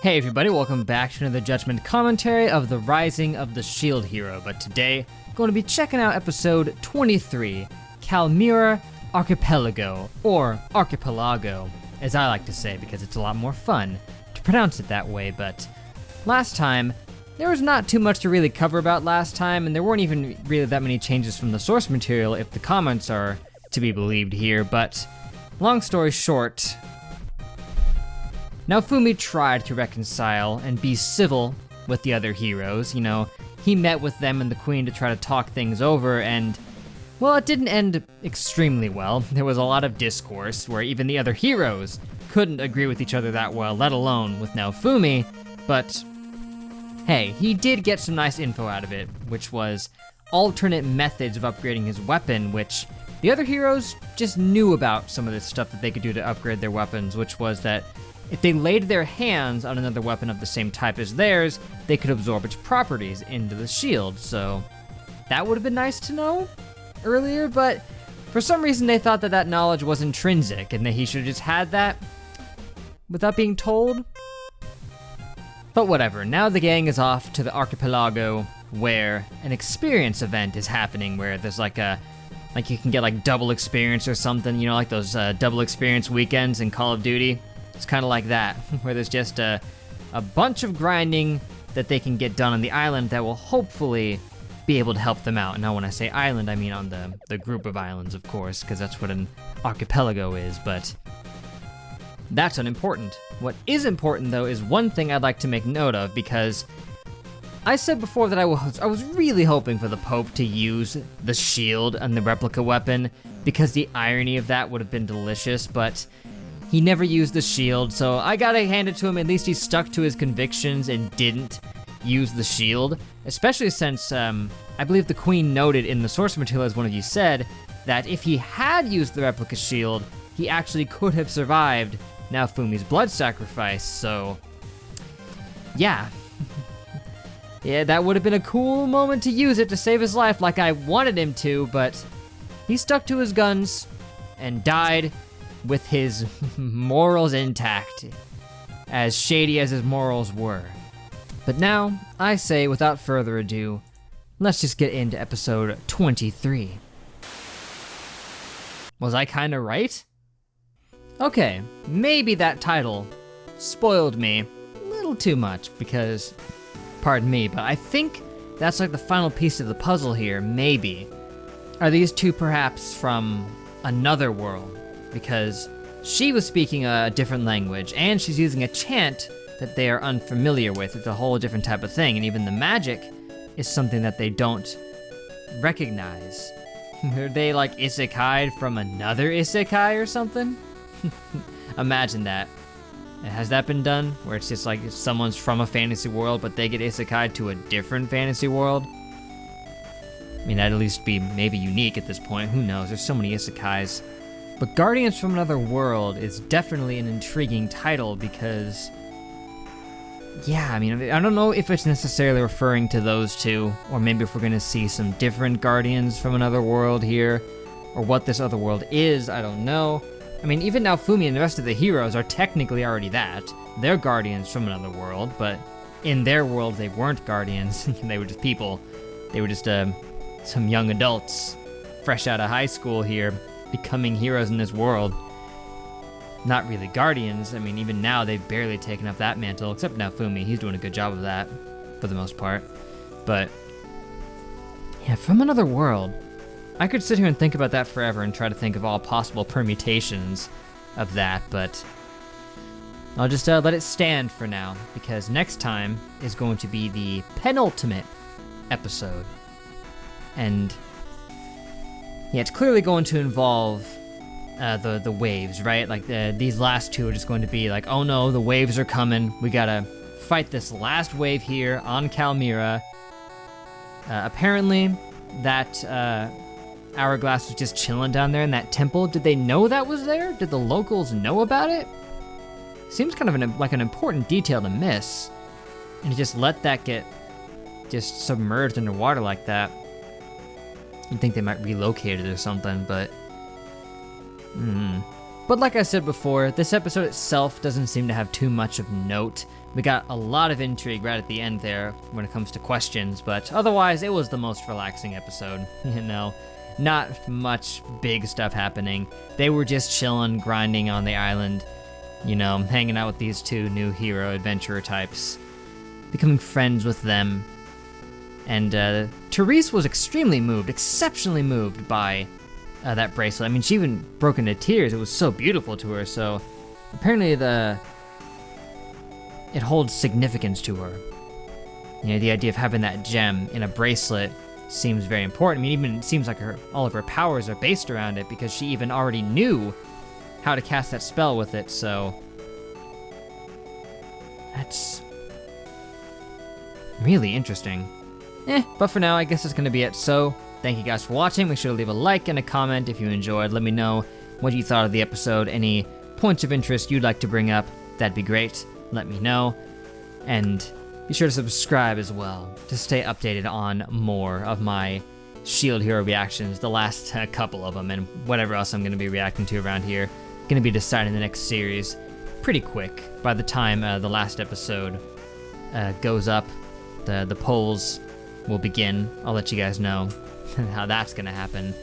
Hey everybody, welcome back to another Judgment commentary of the Rising of the Shield Hero, but today I'm going to be checking out episode 23, Mira, Archipelago, or Archipelago, as I like to say because it's a lot more fun to pronounce it that way. But last time, there was not too much to really cover about last time, and there weren't even really that many changes from the source material if the comments are to be believed here, but long story short, now Fumi tried to reconcile and be civil with the other heroes. You know, he met with them and the queen to try to talk things over, and well, it didn't end extremely well. There was a lot of discourse where even the other heroes couldn't agree with each other that well, let alone with Naofumi, but hey, he did get some nice info out of it, which was alternate methods of upgrading his weapon, which the other heroes just knew about some of this stuff that they could do to upgrade their weapons, which was that if they laid their hands on another weapon of the same type as theirs, they could absorb its properties into the shield. So that would have been nice to know earlier, but for some reason they thought that that knowledge was intrinsic and that he should have just had that without being told. But whatever, now the gang is off to the Archipelago where an experience event is happening, where there's like you can get like double experience or something, you know, like those double experience weekends in Call of Duty. It's kind of like that, where there's just a bunch of grinding that they can get done on the island that will hopefully be able to help them out. Now when I say island, I mean on the group of islands, of course, because that's what an archipelago is, but that's unimportant. What is important, though, is one thing I'd like to make note of, because I said before that I was really hoping for the Pope to use the shield and the replica weapon, because the irony of that would have been delicious, but he never used the shield, so I gotta hand it to him. At least he stuck to his convictions and didn't use the shield, especially since I believe the Queen noted in the source material, as one of you said, that if he had used the replica shield, he actually could have survived Naofumi's blood sacrifice, so yeah. Yeah, that would have been a cool moment to use it to save his life like I wanted him to, but he stuck to his guns and died with his morals intact, as shady as his morals were. But now, I say without further ado, let's just get into episode 23. Was I kinda right? Okay, maybe that title spoiled me a little too much because, pardon me, but I think that's like the final piece of the puzzle here, maybe. Are these two perhaps from another world? Because she was speaking a different language, and she's using a chant that they are unfamiliar with. It's a whole different type of thing, and even the magic is something that they don't recognize. Are they like isekai'd from another isekai or something? Imagine that. Has that been done? Where it's just like someone's from a fantasy world, but they get isekai'd to a different fantasy world? I mean, that'd at least be maybe unique at this point. Who knows? There's so many isekais. But Guardians from Another World is definitely an intriguing title because, yeah, I mean, I don't know if it's necessarily referring to those two, or maybe if we're gonna see some different Guardians from Another World here, or what this other world is, I don't know. I mean, even Naofumi and the rest of the heroes are technically already that. They're Guardians from Another World, but in their world they weren't Guardians, they were just people. They were just some young adults, fresh out of high school here, becoming heroes in this world. Not really Guardians. I mean, even now they've barely taken up that mantle, except Naofumi. He's doing a good job of that, for the most part. But yeah, from another world. I could sit here and think about that forever and try to think of all possible permutations of that, but I'll just let it stand for now, because next time is going to be the penultimate episode. And yeah, it's clearly going to involve the waves, right? Like these last two are just going to be like, oh no, the waves are coming. We gotta fight this last wave here on Mira. Apparently, that hourglass was just chilling down there in that temple. Did they know that was there? Did the locals know about it? Seems kind of like an important detail to miss, and to just let that get just submerged underwater like that. You'd think they might relocate it or something, but But like I said before, this episode itself doesn't seem to have too much of note. We got a lot of intrigue right at the end there when it comes to questions, but otherwise it was the most relaxing episode, you know. Not much big stuff happening. They were just chilling, grinding on the island, you know, hanging out with these two new hero adventurer types, becoming friends with them. And Therese was exceptionally moved by that bracelet. I mean, she even broke into tears. It was so beautiful to her. So apparently it holds significance to her. You know, the idea of having that gem in a bracelet seems very important. I mean, even it seems like all of her powers are based around it, because she even already knew how to cast that spell with it. So that's really interesting. But for now, I guess that's gonna be it. So thank you guys for watching. Make sure to leave a like and a comment if you enjoyed. Let me know what you thought of the episode. Any points of interest you'd like to bring up, that'd be great. Let me know. And be sure to subscribe as well to stay updated on more of my Shield Hero reactions, the last couple of them, and whatever else I'm going to be reacting to around here. Going to be deciding the next series pretty quick. By the time the last episode goes up, the polls will begin. I'll let you guys know how that's going to happen.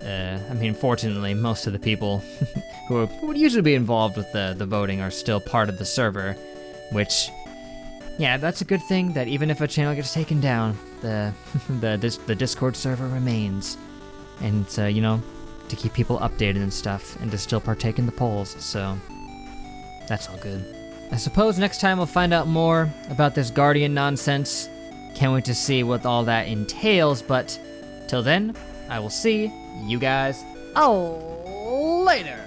I mean, fortunately, most of the people who would usually be involved with the voting are still part of the server, which, yeah, that's a good thing, that even if a channel gets taken down, the Discord server remains. And, you know, to keep people updated and stuff, and to still partake in the polls, so that's all good. I suppose next time we'll find out more about this Guardian nonsense. Can't wait to see what all that entails, but till then, I will see you guys later.